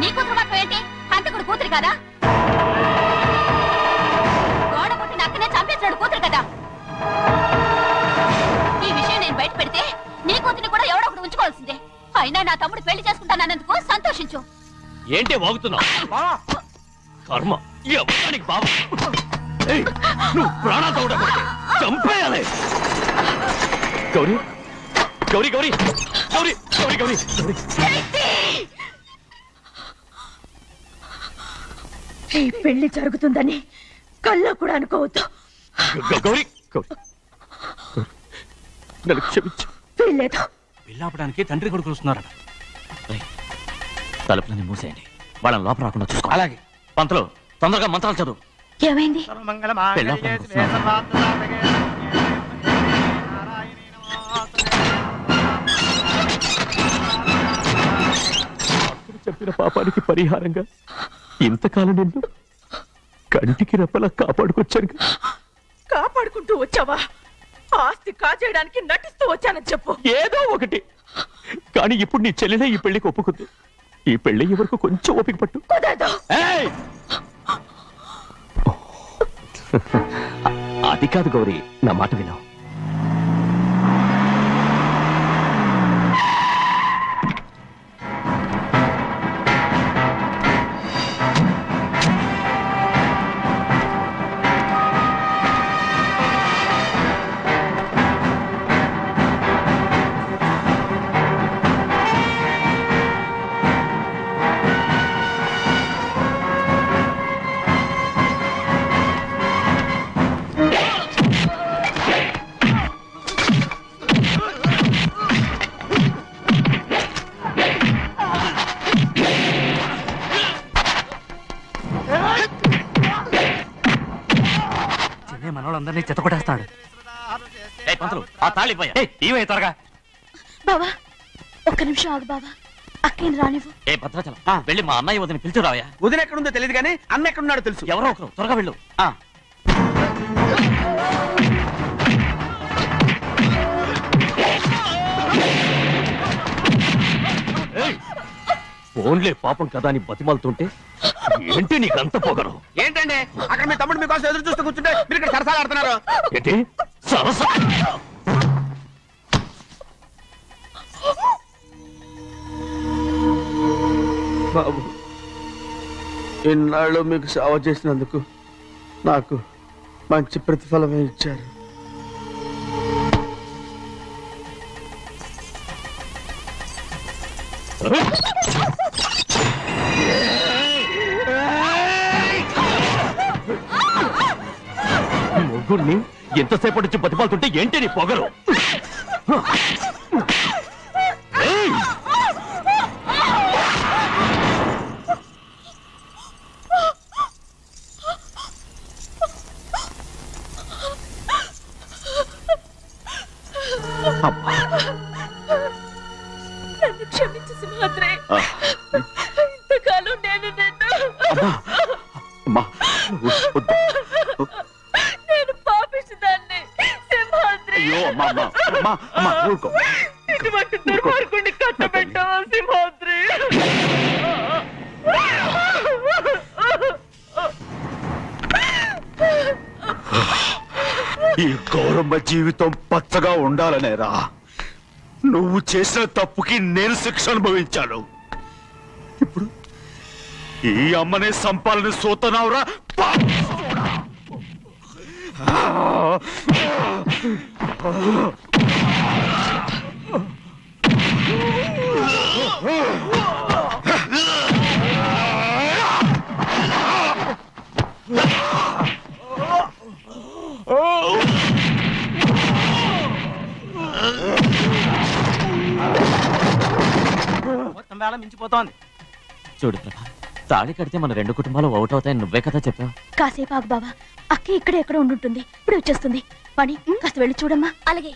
నీ కూతురు మాత్రం ఏంటి? హంతకుడు కూతురు కదా? గోడ పుట్టిన అక్కనే చంపేశాడు కూతురు కదా? ఈ విషయం నేను బయట పెడితే నీ కూతురిని కూడా ఎవడో ఒకటి ఉంచుకోవాల్సిందే. అయినా నా తమ్ముడు పెళ్లి చేసుకుంటానన్నందుకు సంతోషించు. ఏంటి వాగుతున్నావు? కర్మ బాబు, నువ్వు ప్రాణాలతో ఉండకూడదు, చంపేయాలి. గౌరీ గౌరీ గౌరీ గౌరీ గౌరీ గౌరీ ఈ పెళ్లి జరుగుతుందని కల్లో కూడా అనుకోవద్దు. గౌరీ నన్ను క్షమించు. వీల్లేదు. పెళ్ళాపడానికి తండ్రి కొడుకులు వస్తున్నారట. తలుపులని మూసేయండి, వాళ్ళని లోపల రాకుండా చూసుకో. అలాగే. పంతులు తొందరగా మంత్రాలు చదువు. ఏమైంది? చెప్పిన పాపానికి పరిహారంగా ఇంతకాలం నిన్ను కంటికి రెప్పలా కాపాడుకొచ్చాను. కాపాడుకుంటూ వచ్చావా? ఆస్తి కాజేయడానికి నటిస్తూ వచ్చానని చెప్పు. ఏదో ఒకటి. కానీ ఇప్పుడు నీ చెల్లెలే ఈ పెళ్లికి ఒప్పుకుంది. ఈ పెళ్లి వరకు కొంచెం ఓపిక పట్టు. అది కాదు గౌరీ, నా మాట విను. మనోళ్ళందరినీ చెత్తకొట్టేస్తాడు. త్వరగా బావా, ఒక్క నిమిషం ఆగు బావా. అక్కేం రానివ్వు. భద్రాచలం వెళ్ళి మా అన్నయ్య వదిన పిలిచి రావయా. వదిన ఎక్కడుందో తెలియదు కానీ అన్న ఎక్కడున్నాడో తెలుసు. ఎవరో ఒకరు త్వరగా వెళ్ళు. ఫోన్లే పాపం కదా అని బతిమాలుతుంటే ఏంటి నీకంత పొగరు? ఏంటండి అక్కడ మీ తమ్ముడు మీకోసం ఎదురు చూస్తూ కూర్చుంటే మీరు ఇక్కడ సరసాలు ఆడుతున్నారు. ఏంటి సరసా? బాబు, ఇన్నాళ్ళు మీకు సేవ చేసినందుకు నాకు మంచి ప్రతిఫలమే ఇచ్చారు. ముగ్గురిని ఎంతసేపటి నుంచి బతిమాలుతుంటే ఏంటి నీ పొగరు? నన్ను క్షమించు సింహాద్రి. ఇంతకాలం నేను నేను పాపిస్తుందాన్ని సింహాద్రి. ఇటువంటి దుర్మార్గుడిని కట్టబెట్టావా సింహాద్రి? ఈ గౌరమ్మ జీవితం పచ్చగా ఉండాలనేరా నువ్వు చేసిన తప్పుకి నేను శిక్ష అనుభవించాను. ఇప్పుడు ఈ అమ్మనే సంపాలని సోతనావురా. మొత్తం వేళ మించిపోతోంది. చూడు ప్రభా, తాళి కడితే మన రెండు కుటుంబాలు అవుట్ అవుతాయని నువ్వే కదా చెప్పావు. కాసేపు ఆగు బావా, అక్క ఇక్కడే ఎక్కడ ఉండుంటుంది. ఇప్పుడు వచ్చేస్తుంది. పని కాస్త వెళ్ళి చూడమ్మా. అలాగే.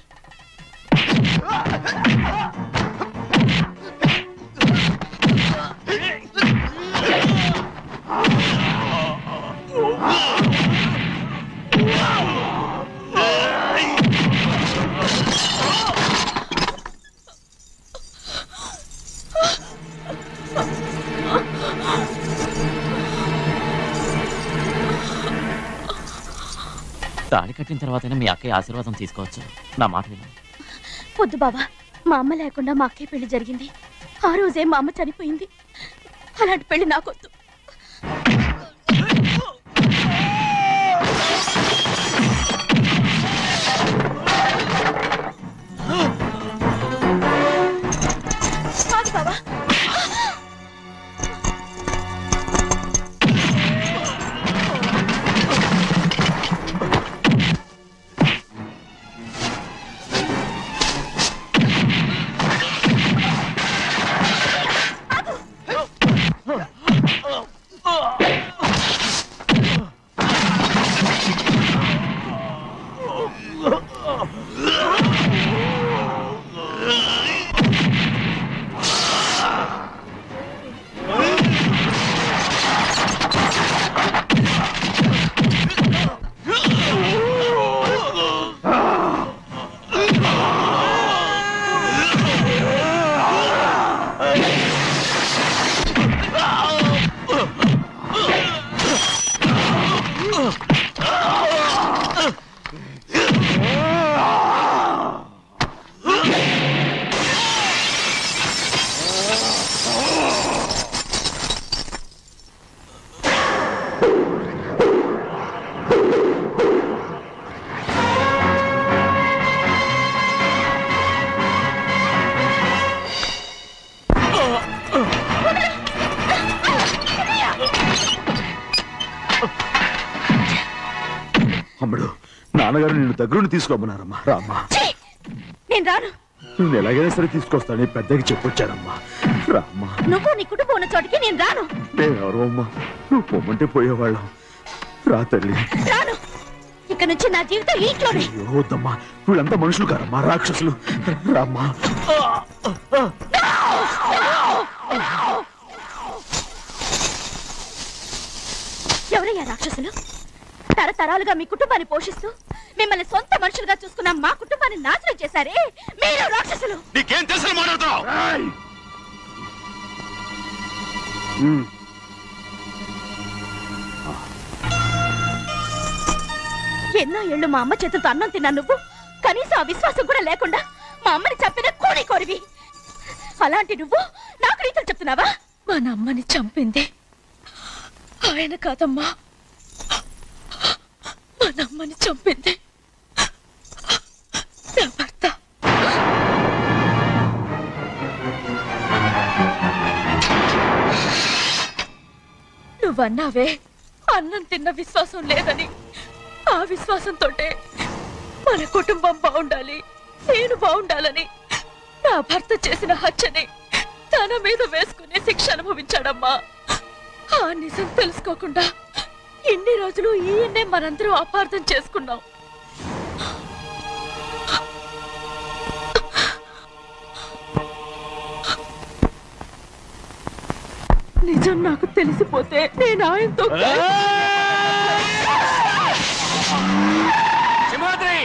తాళి కట్టిన తర్వాతైనా మీ అక్కయ్య ఆశీర్వాదం తీసుకోవచ్చు. నా మాట విను. వద్దు బావా, మా అమ్మ లేకుండా మా అక్కయ్య పెళ్లి జరిగింది. ఆ రోజే మా అమ్మ చనిపోయింది. అలాంటి పెళ్లి నాకొద్దు. బావా, అమ్ముడు, నాన్నగారు నిన్ను దగ్గరుండి తీసుకోమన్నారమ్మా. రామ్మా. నేను రాను. నువ్వు ఎలాగైనా సరే తీసుకొస్తానని పెద్దకి చెప్పొచ్చారమ్మా. రామ్మా. నువ్వు నీ కుటుంబం ఉన్న చోటికి నేను రాను. నేనెవరో అమ్మా, నువ్వు పొమ్మంటే పోయేవాళ్ళం. రా తల్లి. రాను. ఇక్కడ నుంచి నా జీవితం ఈ ఇంట్లోనే. వద్దమ్మా, వీళ్ళంతా మనుషులు కారమ్మా, రాక్షసులు. రామ్మా. ఎవరయ్యా రాక్షసులు? తరతరాలుగా మీ కుటుంబాన్ని పోషిస్తూ మిమ్మల్ని సొంత మనుషులుగా చూసుకున్న మా కుటుంబాన్ని నాశనం చేశారే మీరు రాక్షసులు. నీకేం తెలుసు మాట్లాడుతున్నావు? ఎన్నో ఏళ్ళు మా అమ్మ చేతులతో అన్నం తిన్నా నువ్వు కనీసం ఆ విశ్వాసం కూడా లేకుండా మా అమ్మని చంపిన కోడి కోరివి. అలాంటి నువ్వు నాకు రీతులు చెప్తున్నావా? మా అమ్మని చంపింది ఆయన కాదమ్మా, మా అమ్మని చంపింది నా భర్త. నువ్వన్నావే అన్నం తిన్న విశ్వాసం లేదని. ఆ విశ్వాసంతోటే మన కుటుంబం బాగుండాలి, నేను బాగుండాలని నా భర్త చేసిన హత్యని తన మీద వేసుకుని శిక్ష అనుభవించాడమ్మా. ఆ నిజం తెలుసుకోకుండా ఇన్ని రోజులు ఈయన్నే మనందరం అపార్థం చేసుకున్నాం. నిజం నాకు తెలిసిపోతే నేను ఆయనతో సింహాద్రి,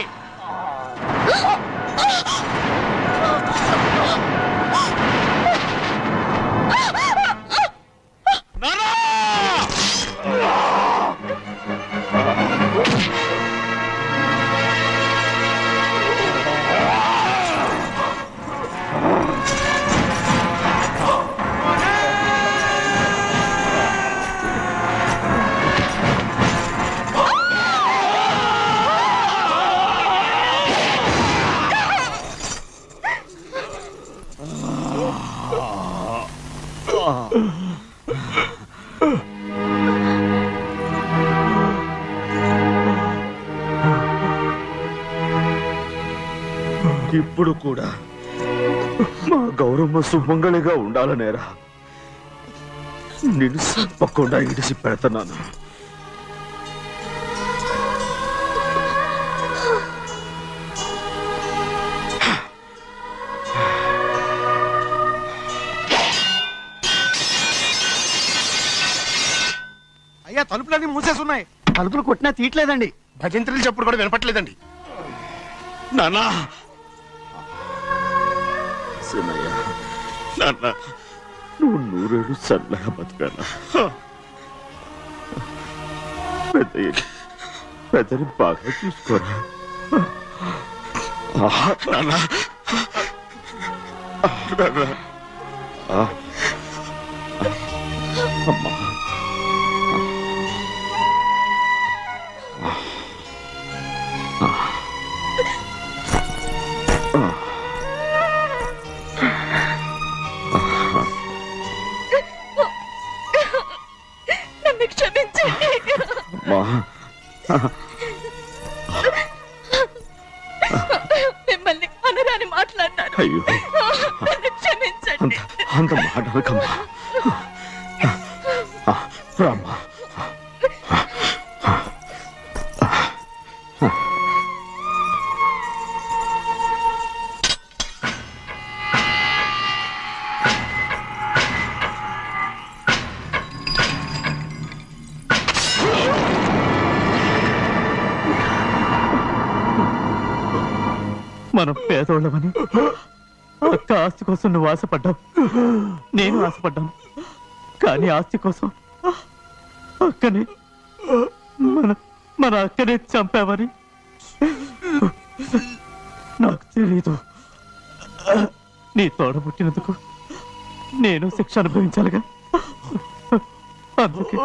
ఇప్పుడు కూడా మా గౌరమ్మ సుమంగళిగా ఉండాలనేరా నిన్ను తప్పకుండా ఇడిసి పెడతాను. అయ్యా తలుపులన్నీ మూసేసున్నాయి. తలుపులు కొట్టినా తీయట్లేదండి. భజంత్రులు చెప్పుడు కూడా వినపట్లేదండి. నాన్న, సినయ్య, నాన్న, నువ్వు 100 ఏళ్ళు చల్లగా బతకాల. పెద్దని బాగా చూసుకోరా. అమ్మా నన్ను క్షమించండి. మిమ్మల్ని అనరాని మాట్లాడినాను. అయ్యో నన్ను క్షమించండి. అంత మాటలకమ్మా. రామ్మా. మనం పేదోళ్ళమని అక్క ఆస్తి కోసం నువ్వు ఆశపడ్డావు, నేను ఆశపడ్డాను. కానీ ఆస్తి కోసం అక్కనే మన అక్కనే చంపావని నాకు తెలీదు. నీ తోడ పుట్టినందుకు నేను శిక్ష అనుభవించాలిగా. అందుకే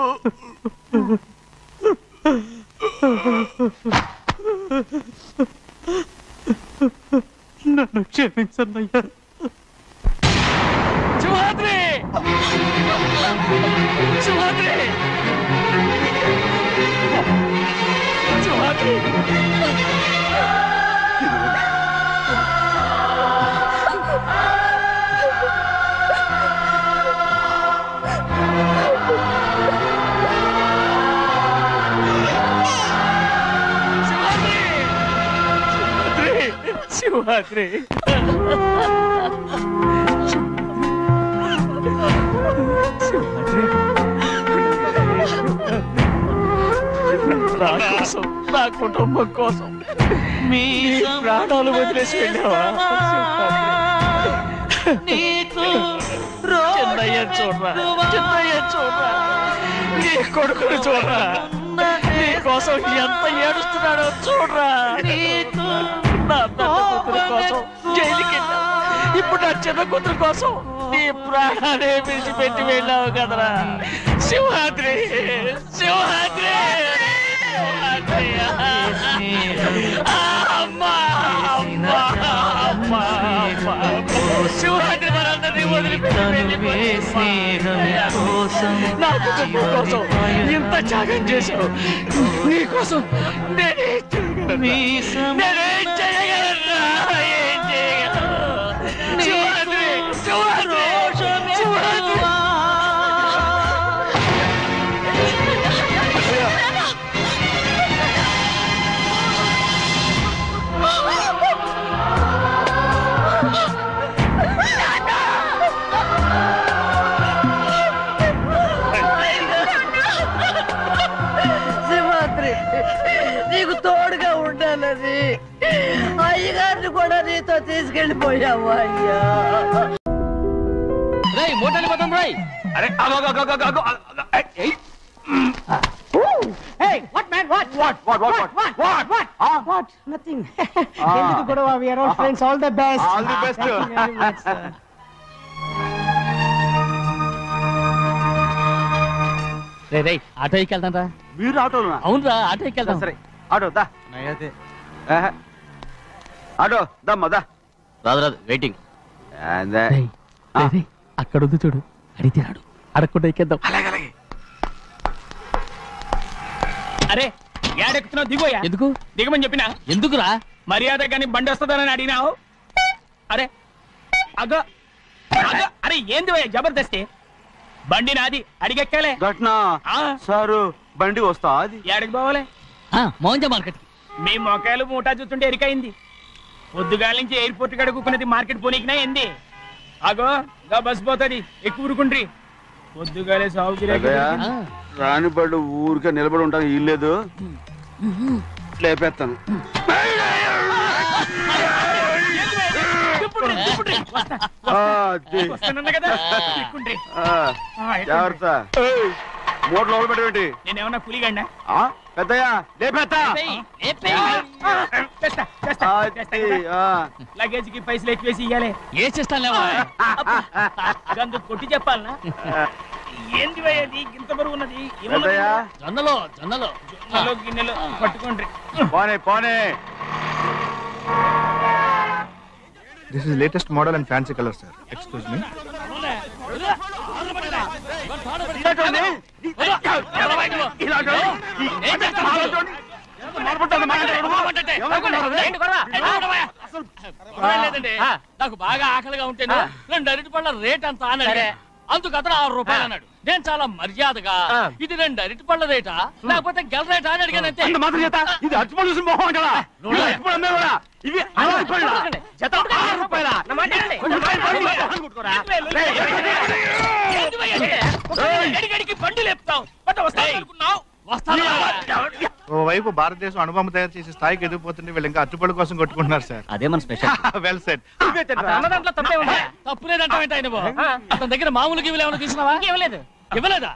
నన్ను క్షమించన్నయ్యా. శివాద్రి, శివాద్రి, శివాద్రి. శివాద్రి, నా కోసం, నా కుటుంబం కోసం మీ ప్రాణాలు వదిలేసి వెళ్ళావా? చిన్నయ్య చూడరా, చిన్నయ్య చూడరా, నీ కొడుకుని చూడరా, నీ కోసం ఎంత ఏడుస్తున్నాడో చూడరా. నా పెద్ద కూతురు కోసం జైలుకి వెళ్ళావు, ఇప్పుడు నా చిన్న కూతురు కోసం నీ ప్రాణాలే విడిచిపెట్టి వెళ్ళావు కదరా. శివాద్రి, శివాద్రి, అమ్మా, అమ్మా, అమ్మా, శివాద్రి మనందరినీ వదిలిపెట్టి నా కుటుంబం కోసం ఇంత త్యాగం చేశావు. నీ కోసం నేనేం చేయగలను? ఏం చేయగలను? శివాద్రి, శివాద్రి, శివాద్రి. నీకు తోడుగా ఉండాలని అయ్యగారిని కూడా నీతో తీసుకెళ్ళిపోయావా? అయ్యా మోటార్లు పోతాం రాయ్. అరే ఆటో ఎక్కెళ్తాం రా. మీరు ఆటోనా? అవునరా, ఆటో ఎక్కెళ్తాం. సరే ఆటో దా. ఆటో దమ్మా దా. రాదు రాదు, వెయిటింగ్. అలాగే అక్కడ ఉంది చూడు, అడిగితే రాడు, అడగకుండా ఎక్కేద్దాం. అలాగే. అరే ఏడెక్కుతున్నావు? దిగోయా. ఎందుకు దిగమని చెప్పినా? ఎందుకురా? మర్యాద కానీ బండి వస్తుందని అడిగినావు. అరే అగో అగో, అరే ఏంది జబర్దస్తి? బండి నాది, అడిగెక్కాలే. ఘట్నా సారు బండి వస్తా. అది ఏడకి పోవాలే? మౌంజ మార్కెట్. మీ మొక్కలు మూటా చూస్తుంటే ఎరికైంది. పొద్దుగాల నుంచి ఎయిర్పోర్ట్ కడుక్కున్నది మార్కెట్ పోనీకినా ఏంది? అగో గా బస్ పోతుంది, ఎక్కువ ఊరుకుండ్రి. పొద్దుగాలే సాగు రాని బళ్ళు ఊరికే నిలబడి ఉంటాను. ఇల్లేదు లేపేస్తాను. వస్తానన్నా కదా, ఎక్కుండ్రి. జాగ్రత్త. మూడు లోపల పెట్టేంటి నేనేమన్నా పులిగండా పెద్దయ్యా లేపేత్తా లగేజ్ కి పైసలు ఎక్కువేసి ఇయ్యాలి ఏ చేస్తాను గందు కొట్టి చెప్పాలనా ఏంది అది ఇంత బరువు ఉన్నది పెద్దయ్యా జొన్నలో జొన్నలో జొన్నలో గిన్నెలో పట్టుకోండి పోనే పోనే This is latest model and fancy color, sir. Excuse me. నాకు బాగా ఆకలిగా ఉంటేను 2 అరటిపళ్ళ రేట్ అంత అన్నాడు. అందుకు అతను 6 రూపాయలు అన్నాడు. నేను చాలా మర్యాదగా ఇది 2 అరటిపళ్ళ రేటా లేకపోతే గెల రేటా అని అడిగానంతే. మాత్రం చేత ఇది అట్టుపడి చూసి మొహం కదా అట్టుపడి అమ్మే కూడా ఇవి 6 రూపాయల జత 6 రూపాయల అడిగడికి బండి లేపుతావు ఓవైపు భారతదేశం అనుభవం తయారు చేసే స్థాయికి ఎదిగిపోతుంటే వీళ్ళు ఇంకా అట్టుపడి కోసం కొట్టుకుంటున్నారు సార్. అదే మన స్పెషల్. Well set. అన్నదాంట్లో తప్పే ఉందా తప్పులేదంటావేంటి ఆయన అతని దగ్గర మామూలు గివ్వులు ఏమైనా తీసుకున్నావా? ఇవ్వలేదా?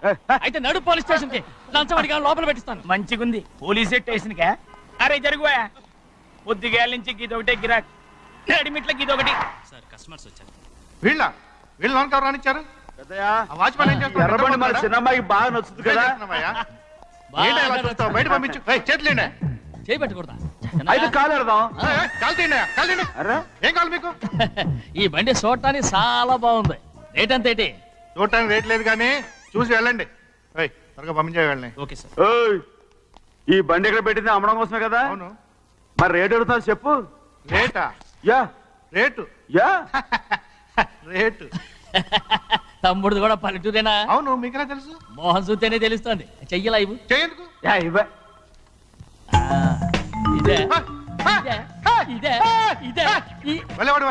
అయితే నడు పోలీస్ స్టేషన్ కి లంచం అడిగా లోపల పెట్టిస్తాను. మంచిగుంది పోలీస్ స్టేషన్ కా. అరే జరుగువా పొద్దుగాల నుంచి గీదొకటే గిరాక్ అడిమిట్ల గీదొకటి. సార్ కస్టమర్స్ వచ్చారు. వీళ్ళ లోన్ ఎవరు రానిచ్చారు? పెద్దయ్యా ఆ వాచ్మెన్ ఏం చేస్తున్నాడు? ఎర్రబండి మన చిన్నమ్మాయికి బాగా నచ్చుతుంది కదా ఏంటి అలా చూస్తావు? బయట పంపించు. చేతులేండి. చేయి పెట్టకూడదా? అయితే కాలు ఎడదాం కాలు తీయండి. కాలు తీయండి. అరే ఏం కావాలి మీకు? ఈ బండి చూడటానికి చాలా బాగుంది. రేట్ అంత ఏంటి? చూడటానికి రేట్ లేదు కానీ చూసి వెళ్ళండి. త్వరగా పంపించే వెళ్ళండి. Okay sir. ఓయ్ ఈ బండి ఎక్కడ పెట్టింది అమ్మడం కోసమే కదా అవును. మరి రేట్ అడుగుతా చెప్పు రేటా? యా రేటు యా రేటు తమ్ముడు కూడా పల్లెటూరేనా? అవును. మీకెలా తెలుసు? మోహన్ చూస్తేనే తెలుస్తుంది. చెయ్యలా ఇవ్వు. చేయందుకు? యా ఇవ్వ ఇదే ఇదే ఇదే వెళ్ళేవాడు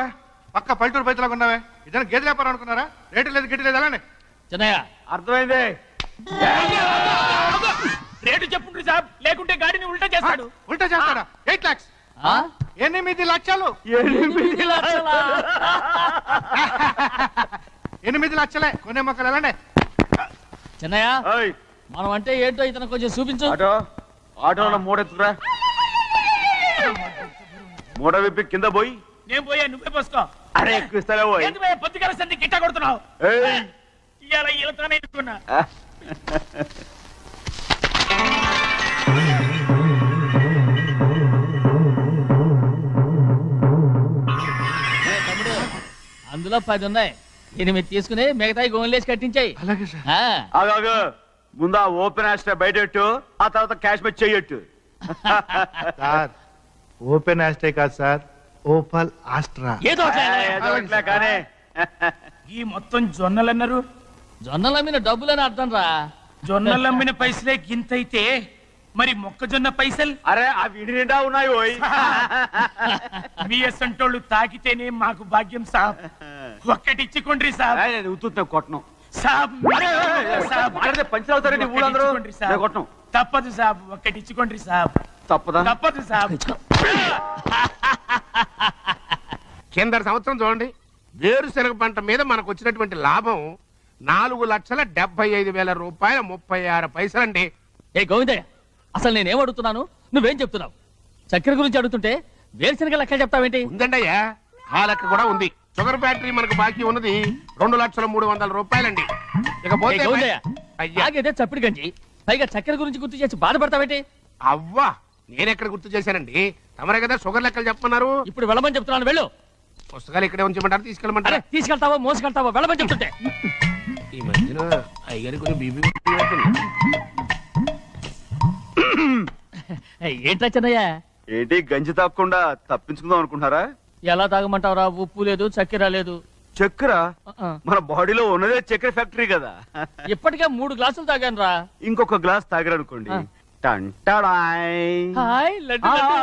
పక్క పల్లెటూరు బయటలాగా ఉన్నావే. ఇదైనా గేదె వ్యాపారం అనుకున్నారా? రేటు లేదు గిట్టు లేదు అలానే. చిన్నయ్య అర్థమైంది రేటు చెప్పుండ్రి సాబ్ లేకుంటే గాడిని ఉల్టా చేస్తాడు. ఉల్టా చేస్తాడా? 8 lakhs. 8 లక్షలు. 8 లక్షలా? 8 లక్షలే. కొనే మొక్కలు ఎలాండి? చిన్నయ్య ఓయ్ మనం అంటే ఏంటో ఇతను కొంచెం చూపించు. ఆటోలో మూడెత్తుకురా మూడ విప్పి కింద పోయి నేను పోయా నువ్వే పోసుకో. అరే ఎక్కువ ఇస్తాలే పోయి ఏంది భయ్యా పొద్దుగాల సంధి గిట్ట కొడుతున్నావు? ఇవాళ ఈలతోనే ఎత్తుకున్నా. అందులో 10 ఉన్నాయి. 8 తీసుకుని మిగతాయి గోన్లేసి కట్టించాయి. అలాగే సార్. ఆగాగు ముందు ఆ ఓపెన్ ఆస్ట్రా బయటెట్టు ఆ తర్వాత క్యాష్ మెచ్ చెయ్యట్టు సార్ ఓపెన్ ఆస్ట్రే కాదు సార్, ఓపల్ ఆస్ట్రా. ఏదో అట్లా కానీ ఈ మొత్తం జొన్నలన్నారు. జొన్నల మీద డబ్బులని అర్థం రా. జొన్నలు అమ్మిన పైసలే గింతైతే మరి మొక్కజొన్న పైసలు? అరే ఆ విడి నిండా ఉన్నాయి ఓయ్ మీ అసంటోళ్ళు తాకితేనే మాకు భాగ్యం సాబ్. ఒక్కటిచ్చుకోండి సాబ్. నేను ఉత్తున్నా కొట్టను సాబ్ పంచర్ అవుతారండి ఊళ్ళందరూ కొట్టను. తప్పదు సాబ్. ఒక్కటిచ్చుకోండి సాబ్. తప్పదా? తప్పదు సాబ్. కింద సంవత్సరం చూడండి వేరుశనగ పంట మీద మనకు వచ్చినటువంటి లాభం 4,75,000 రూపాయల 36 పైసలండి. ఏ గోవిందయ్య, అసలు నేనేం అడుగుతున్నాను, నువ్వేం చెప్తున్నావు? చక్కెర గురించి అడుగుతుంటే వేరుశనగ లెక్క చెప్తావేంటి? ఉందండి అయ్యా, ఆ లెక్క కూడా ఉంది. షుగర్ ఫ్యాక్టరీ మనకు బాకీ ఉన్నది 2,03,00,000 రూపాయలండి. ఇకపోతే గోవిందయ్య, అయ్యా ఆగేదే చప్పిడి గంజి, పైగా చక్కెర గురించి గుర్తు చేసి బాధపడతావేంటి? అవ్వా నేనెక్కడ గుర్తు చేశానండి, తమరే కదా షుగర్ లెక్కలు చెప్పమన్నారు. ఇప్పుడు వెళ్ళమని చెప్తున్నాను, వెళ్ళు. పుస్తకాలు ఇక్కడే ఉంచమంటారు, తీసుకెళ్ళమంటారా? తీసుకెళ్తావో మోసుకెళ్తావో వెళ్ళమని చెప్తుంటే. ఈ మధ్యన అయ్యారు కొన్ని బీబీ ఏంట్రా చిన్నయ్య, ఏంటి గంజి తాగకుండా తప్పించుకుందాం అనుకుంటున్నారా? ఎలా తాగమంటావురా? ఉప్పు లేదు, చక్కెర లేదు. చక్కెర మన బాడీలో ఉన్నదే చక్కెర ఫ్యాక్టరీ కదా. ఇప్పటికే 3 గ్లాసులు తాగాను రా. ఇంకొక గ్లాస్ తాగారనుకోండి హాయ్ లడ్డు లడ్డు.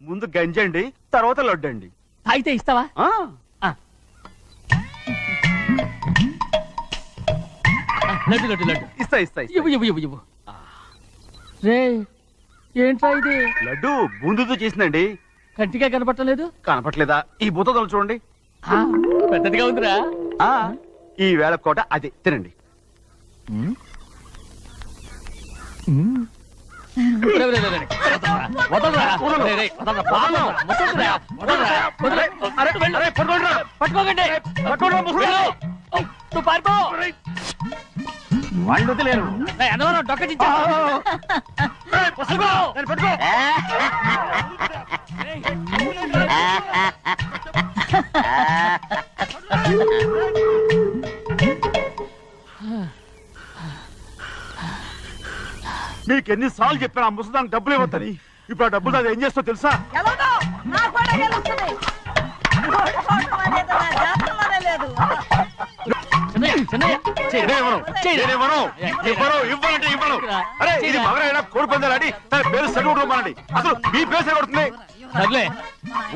ముందు గంజండి, తర్వాత లడ్డండి. తాగితే ఇస్తావా? లడ్డు లడ్డు లడ్డు ఇస్తా ఇస్తా ఇవ్వు ఇవ్వు ఇవ్వు ఇవ్వు. రే ఏంట్రా ఇది? లడ్డు బూందుతో చేసిందండి. కంటిగా కనపట్టలేదు. కనపట్లేదా? ఈ బూతలు చూడండి, పెద్దదిగా ఉందిరా. ఈ వేళ కోట అదే తినండి. వాళ్ళు వదిలేరు నీకెన్నిసార్లు చెప్పాను ఆ ముసదానికి డబ్బులు ఇవ్వద్దని. ఇప్పుడు ఆ డబ్బులు అది ఏం చేస్తో తెలుసా? కోడి పందాలని తన పేరు సరిగొట్టుకోమనండి. అసలు మీ పేరు సరిగొడుతుంది.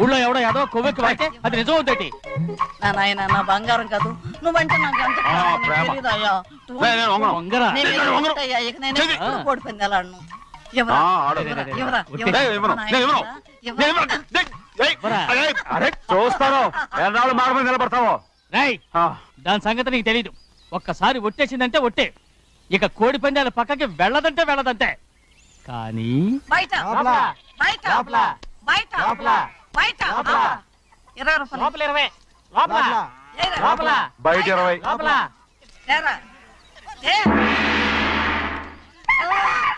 ఊళ్ళో ఎవడో ఏదో కొవ్వెక్కి వాడితే అది నిజం అవుతాయి. నా బంగారం కాదు నువ్వంటే నాకు ఎంత కోడి పందాలను చూస్తాను ఎన్నాళ్ళు మార్గం నిలబడతావో. దాని సంగతి నీకు తెలీదు. ఒక్కసారి ఒట్టేసిందంటే ఒట్టే. ఇక కోడి పందాల పక్కకి వెళ్ళదంటే వెళ్ళదంతే. కానీ బయట బయట బయట బయట 20 బయట 20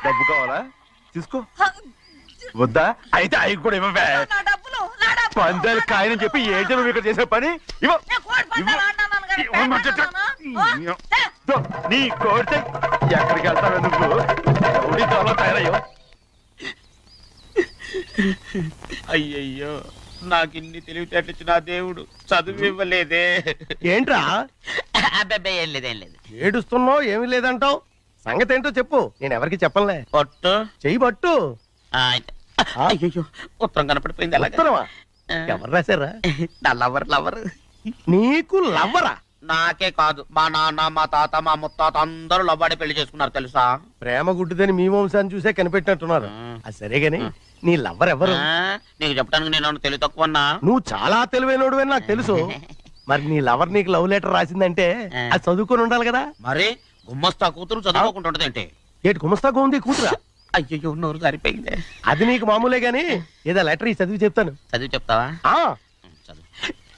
డబ్బు కావాలా? తీసుకో. వద్దా? అయితే అవి కూడా ఇవ్వవే. పందాలు కాయని చెప్పి ఏంటి నువ్వు ఇక్కడ చేసే పని? నీ కోరితే ఎక్కడికి వెళ్తావే నువ్వు? ఉడితో తయారయ్యో. అయ్యయ్యో, నాకు ఇన్ని తెలివితేటచ్చు నా దేవుడు చదువు ఇవ్వలేదే. ఏంట్రా? అబ్బాయి ఏం లేదు. ఏడుస్తున్నావు? ఏమీ లేదంటావు. సంగతి ఏంటో చెప్పు. నేను ఎవరికి చెప్పలే. పట్టు చెయ్యి పట్టు. అయ్యో, ఉత్తరం కనపడిపోయింది. ఉత్తరమా? ఎవరు రాశారా? నా లవర్. నీకు లవ్వరా? నాకే కాదు, మా నాన్న, మా తాత, మా ముత్తాత అందరూ లవ్వాడి పెళ్లి చేసుకున్నారు తెలుసా? ప్రేమ గుడ్డిదని మీ వంశాన్ని చూసే కనిపెట్టినట్టున్నారు. అది సరేగాని నీ లవ్వర్ ఎవరు? నీకు చెప్పడానికి నేను తెలివి తక్కువన్నా? నువ్వు చాలా తెలివైనడు అని నాకు తెలుసు. మరి నీ లవర్ నీకు లవ్ లెటర్ రాసిందంటే అది చదువుకొని ఉండాలి కదా. మరి గుమ్మస్తా కూతురు చదువుకుంటుంటది ఏంటి? ఏటి గుమస్తా ఉంది కూతురా? అయ్యో, నోరు సరిపోయింది. అది నీకు మామూలే గాని ఏదో లెటర్ ఈ చదివి చెప్తాను. చదివి చెప్తావా? చదువు.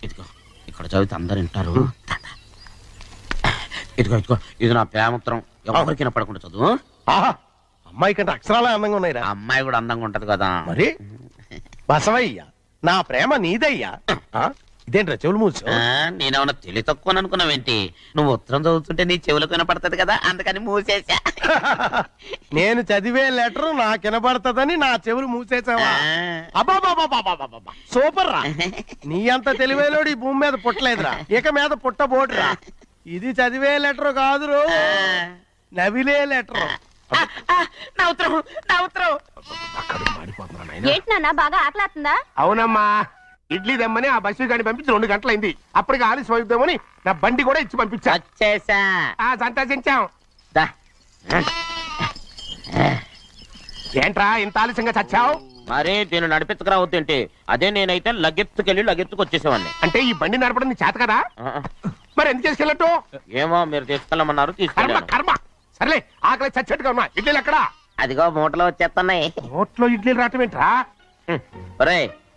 ఇదిగో ఇక్కడ చదివితే అందరు వింటారు. ఇదిగో ఇది నా ప్రేమోత్తరం. ఎవరికి పడకుండా చదువు. అమ్మాయి కంటే అక్షరాలే అందంగా ఉన్నాయిరా. అమ్మాయి కూడా అందంగా ఉంటది కదా. మరి బసవయ్య, నా ప్రేమ నీదయ్యా. ఇదేంట్రా చెవులు మూసు? నేనేమన్నా తెలివి తక్కువ అనుకున్నావేంటి? నువ్వు ఉత్తరం చదువుతుంటే నీ చెవులకు వినపడుతుంది కదా, అందుకని మూసేసా. నేను చదివే లెటర్ నాకు వినపడుతుందని నా చెవులు మూసేసావా? అబ్బాబాబాబాబాబాబా, సూపర్ రా. నీ అంత తెలివేలోడు ఈ భూమి మీద పుట్టలేదురా, ఇక మీద పుట్టబోడురా. ఇది చదివే లెటర్ కాదురు, నవిలే లెటర్. నా ఉత్తరం. ఏంటి నాన్న బాగా ఆకలాతుందా? అవునమ్మా, ఇడ్లీ దమ్మని ఆ బస్సు గాని పంపించి 2 గంటలైంది. అప్పటికి ఆలస్యం అవుతామని నా బండి కూడా ఇచ్చి పంపించా. సంతోషించాం. ఏంట్రా ఇంత ఆలస్యంగా చచ్చావు? మరి నేను నడిపెత్తుకురావద్దేంటి? అదే నేనైతే లగెత్తుకెళ్ళి లగెత్తుకు వచ్చేసేవాడిని. అంటే ఈ బండి నడపడం నీ చేత కదా? మరి ఎందుకు తీసుకెళ్ళట్టు? ఏమో మీరు తీసుకెళ్ళమన్నారు, తీసుకెళ్ళాను. కర్మ. సర్లే, ఆకలి చచ్చేట్టుగా ఉన్నా. ఇడ్లీలు ఎక్కడా? అదిగో మూటలో వచ్చేస్తున్నాయి. మూటలో ఇడ్లీలు రావటం ఏంట్రా? ఒరే,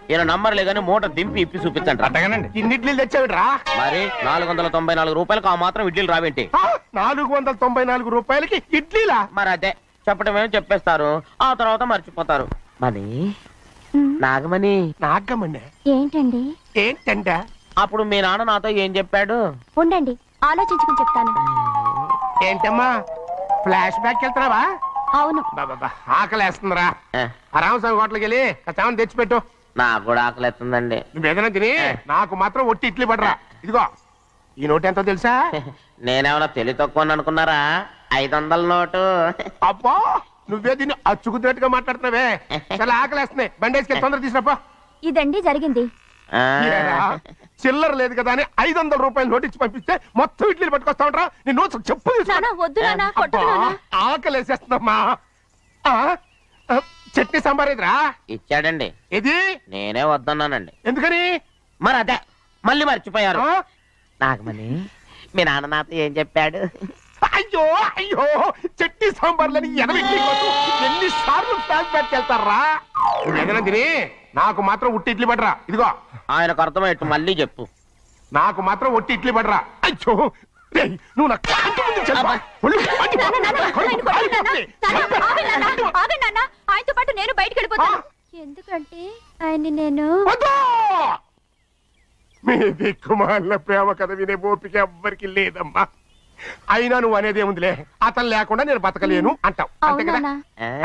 ఈయన నంబర్లే గానీ మూట దింపి ఇప్పి చూపించండి. అట్టగానండి. ఇన్ని ఇడ్లీలు తెచ్చావిడ్రా? మరి 494 రూపాయలకు ఆ మాత్రం ఇడ్లీలు రావేంటి? 494 రూపాయలకి ఇడ్లీలా? మరి అదే చెప్పడమేమో చెప్పేస్తారు, ఆ తర్వాత మర్చిపోతారు. మనీ నాగమణి ఏంటండి? ఏంటంట? అప్పుడు మీ నాన్న నాతో ఏం చెప్పాడు? ఉండండి, ఆలోచించుకుని చెప్తాను. ఏంటమ్మా, ఫ్లాష్ బ్యాక్ వెళ్తున్నావా? అవును. ఆకలేస్తుందిరా. రామస్వామి హోటల్కి వెళ్ళి కాస్త తెచ్చిపెట్టు. నాకు కూడా ఆకలేస్తుందండి. నువ్వేదైనా తిని నాకు మాత్రం ఒట్టి ఇడ్లీ పడరా. ఇదిగో ఈ నోటు ఎంతో తెలుసా? నేనేమన్నా తెలివి తక్కువ అనుకున్నారా? 500 నోటు. అబ్బా, నువ్వే దీన్ని అచ్చుకుతున్నట్టుగా మాట్లాడుతున్నావే. చాలా ఆకలేస్తున్నాయి, బండేసుకెళ్ళి తొందర తీసుకురాపో. ఇదండి జరిగింది. చిల్లర లేదు కదా అని 500 రూపాయలు నోటు ఇచ్చి పంపిస్తే మొత్తం ఇడ్లీలు పట్టుకొస్తా ఉంటా. నీ నోట్స్ చెప్పు. ఆకలేసేస్తుందమ్మా. చట్నీ సాంబార్ ఎదురా ఇచ్చాడండి. ఇది నేనే వద్దన్నానండి. ఎందుకని? మరి అదే మళ్ళీ మర్చిపోయారు. నాగమణి, మీ నాన్న నాతో ఏం చెప్పాడు? అయ్యో అయ్యో చెట్టి సాంబార్లని ఎన్నిసార్లు ప్యాక్ ప్యాక్ వెళ్తారా జగనందిని నాకు మాత్రం ఉట్టి ఇడ్లీ పడరా ఇదిగో ఆయనకు అర్థమయ్యట్టు మళ్ళీ చెప్పు నాకు మాత్రం ఒట్టి ఇడ్లీ పడరా అయ్యో రేయ్, నువ్వు నా కాంతి ముందు చెప్పా. ఒళ్ళు మండిపోతుంది. ఆయనతో పాటు నేను బయటికి వెళ్ళిపోతాను ఎందుకంటే ఆయన నేను వద్దు! మీ దిక్కుమాలిన ప్రేమ కథ వినే ఓపిక ఎవ్వరికి లేదమ్మా అయినా నువ్వు అనేదేముందిలే అతను లేకుండా నేను బతకలేను అంటావు అంతే కదా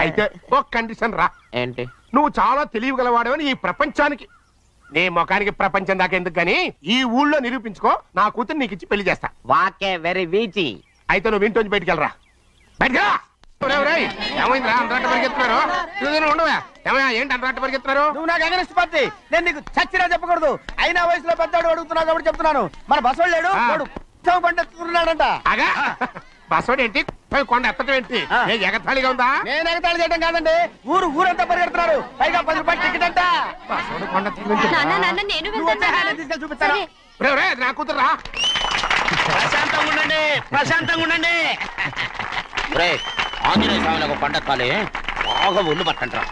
అయితే ఒక కండిషన్ రా ఏంటి నువ్వు చాలా తెలియగలవాడవని ఈ ప్రపంచానికి నీ ముఖానికి ప్రపంచం దాకా ఎందుకు గాని ఈ ఊళ్ళో నిరూపించుకో నా కూతురు నీకు ఇచ్చి పెళ్లి చేస్తా వాకే వెరీ వీచి అయితే నువ్వు ఇంటి బయటికి వెళ్ళరా బయటకు ఏమైందిరా అంతరాట పరిగెత్తున్నారు ఉండవా ఏమయ్యా ఏంటి అంతరాట పరిగెత్తున్నారు నువ్వు నాకు అగనిస్ట్ పార్టీ నేను నీకు చచ్చినా చెప్పకూడదు అయినా వయసులో పెద్దవాడు అడుగుతున్నావు కాబట్టి చెప్తున్నాను మన బసవాడు లేడు వాడు ఉత్సవం పండిస్తున్నాడంట అగా బసోడు ఏంటి కొండ ఎత్తడం ఏంటి ఎగతాళిగా ఉందా నేను ఎగతాళి చేయడం కాదండి ఊరంతా పరిగెడుతున్నారు పైగా 10 రూపాయలు టికెట్ అంట బసోడు కొండ తీసుకెళ్ళి చూపిస్తాను నా కూతురు రా ప్రశాంతంగా ఉండండి ఆంజనేయ స్వామిని ఒక పంట కాలే బాగా ఒళ్ళు పట్టంట్రా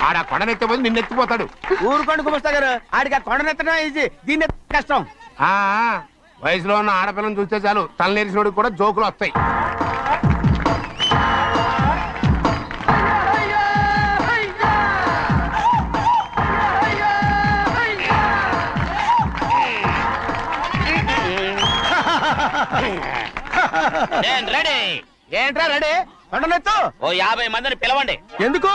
ఆడ కొండనెత్తే పోతే నిన్నెత్తిపోతాడు ఊరుకోండి కుమస్తా గారు ఆడికి ఆ కొండనెత్తడం ఈజీ దీన్ని కష్టం వయసులో ఉన్న ఆడపిల్లని చూస్తే చాలు తలనేరిసినోడికి కూడా జోకులు వస్తాయి రెడీ ఏంట్రా రెడీ కొండనెత్తు ఓ 50 మందిని పిలవండి ఎందుకు